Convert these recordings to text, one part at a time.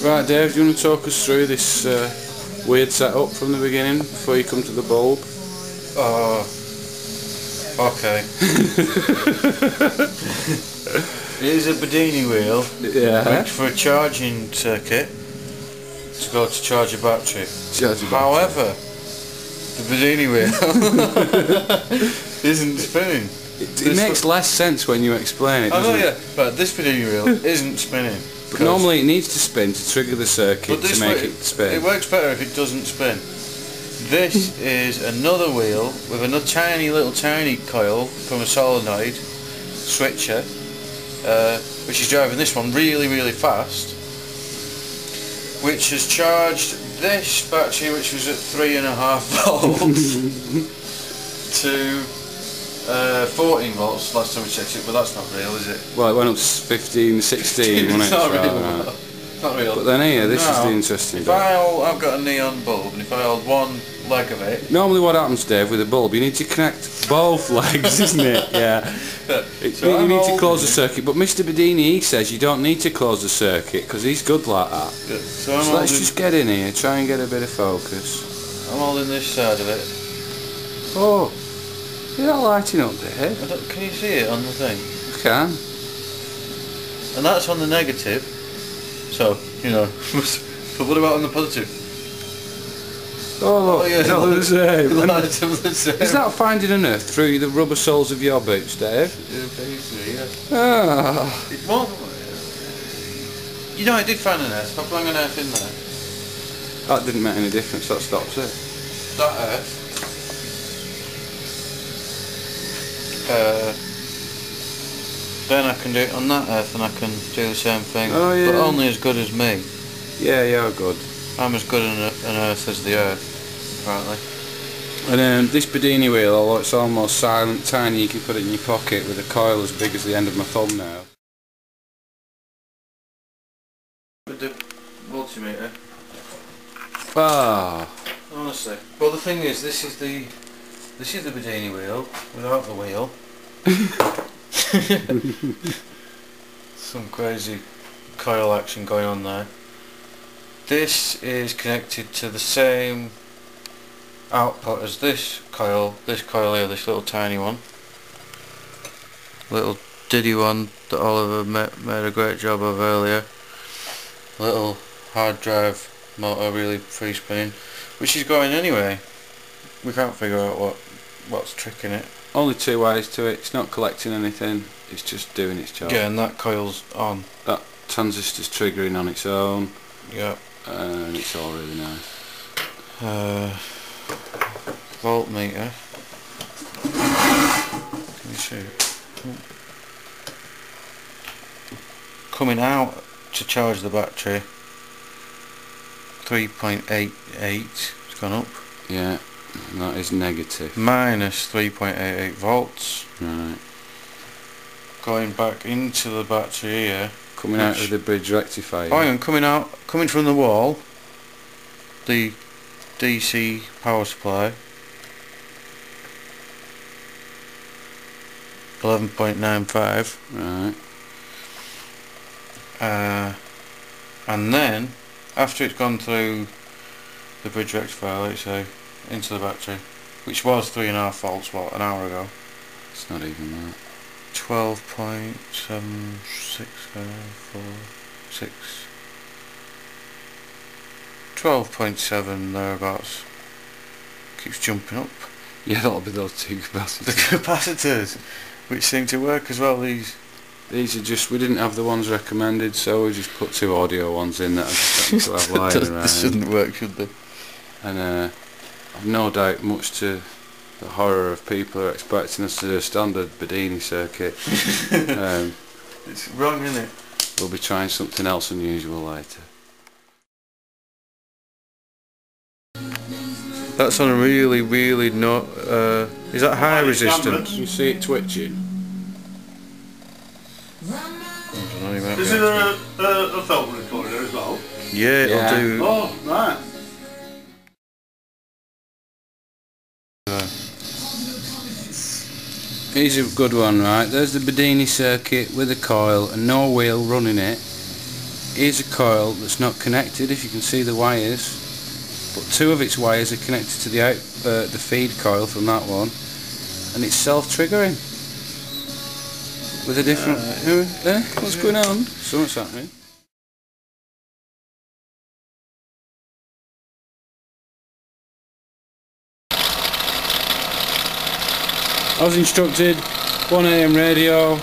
Right, Dave, do you want to talk us through this weird setup from the beginning before you come to the bulb? Okay. It is a Bedini wheel, yeah, which for a charging circuit to go to charge a battery. However, the Bedini wheel isn't spinning. It makes less sense when you explain it. I know, yeah, but this Bedini wheel isn't spinning. But normally it needs to spin to trigger the circuit to make it spin. It works better if it doesn't spin. This is another wheel with another tiny coil from a solenoid switcher, which is driving this one really fast, which has charged this battery, which was at 3.5 volts to 14 volts last time we checked it, but that's not real, is it? Well, it went up to 15, 16 when it's it? Not real. Right. Not real. But then here, this is the interesting bit. I've got a neon bulb, and if I hold one leg of it... Normally what happens, Dave, with a bulb, you need to connect both legs, isn't it? Yeah. You need to close the circuit, but Mr. Bedini, he says you don't need to close the circuit, because he's good like that. Good. So let's just get in here, try and get a bit of focus. I'm holding this side of it. Oh, is that lighting up, Dave? Can you see it on the thing? I can. And that's on the negative. So, you know, but what about on the positive? Oh look, yeah, it's all the same. The same. Is that finding an earth through the rubber soles of your boots, Dave? Yeah. Ah. It won't. You know, I did find an earth. If I bang an earth in there. That didn't make any difference, that stops it. That earth. Then I can do it on that earth and I can do the same thing, but only as good as me. Yeah, you're good. I'm as good an earth as the earth, apparently. And this Bedini wheel, although it's almost silent, tiny, you can put it in your pocket with a coil as big as the end of my thumbnail. With the multimeter. Ah. Honestly. Well, the thing is, this is the Bedini wheel without the wheel. Some crazy coil action going on there. This is connected to the same output as this coil here, this little tiny one, little diddy one that Oliver made a great job of earlier, little hard drive motor, really free spinning, which is going anyway. We can't figure out what's tricking it. Only two ways to it, it's not collecting anything, it's just doing its job. Yeah, and that coil's on. That transistor's triggering on its own. Yeah. And it's all really nice. Voltmeter. Can you see? Coming out to charge the battery. 3.88. It's gone up. Yeah. And that is negative. Minus 3.88 volts. Right. Going back into the battery here. Coming out of the bridge rectifier. Oh, and coming from the wall. The DC power supply. 11.95. Right. And then, after it's gone through the bridge rectifier, let's say, into the battery, which was 3.5 volts, what, an hour ago? It's not even that. 12.7646. 12.7 thereabouts. Keeps jumping up. Yeah, that'll be those two capacitors. The capacitors, which seem to work as well. These are just, we didn't have the ones recommended, so we just put two audio ones in that I just to have lying around. This shouldn't work, should they? And I've no doubt, much to the horror of people who are expecting us to do a standard Bedini circuit, it's wrong, isn't it? We'll be trying something else unusual later. That's on a really is that high resistance? You see it twitching? Is it a film recorder as well? Yeah, it'll do. Oh, right. Here's a good one, right? There's the Bedini circuit with a coil and no wheel running it. here's a coil that's not connected, if you can see the wires, but two of its wires are connected to the feed coil from that one, and it's self-triggering with a different... what's going on? Something's happening. I was instructed, 1 AM radio,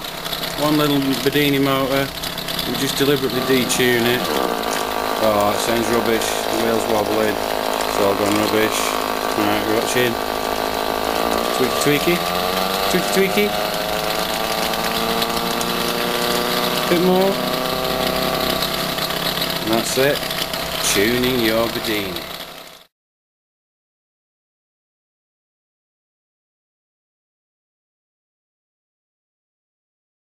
one little Bedini motor, we just deliberately detune it. Oh, it sounds rubbish, the wheel's wobbling, it's all gone rubbish. Alright, we're watching. Tweaky, tweaky. Bit more. And that's it, tuning your Bedini.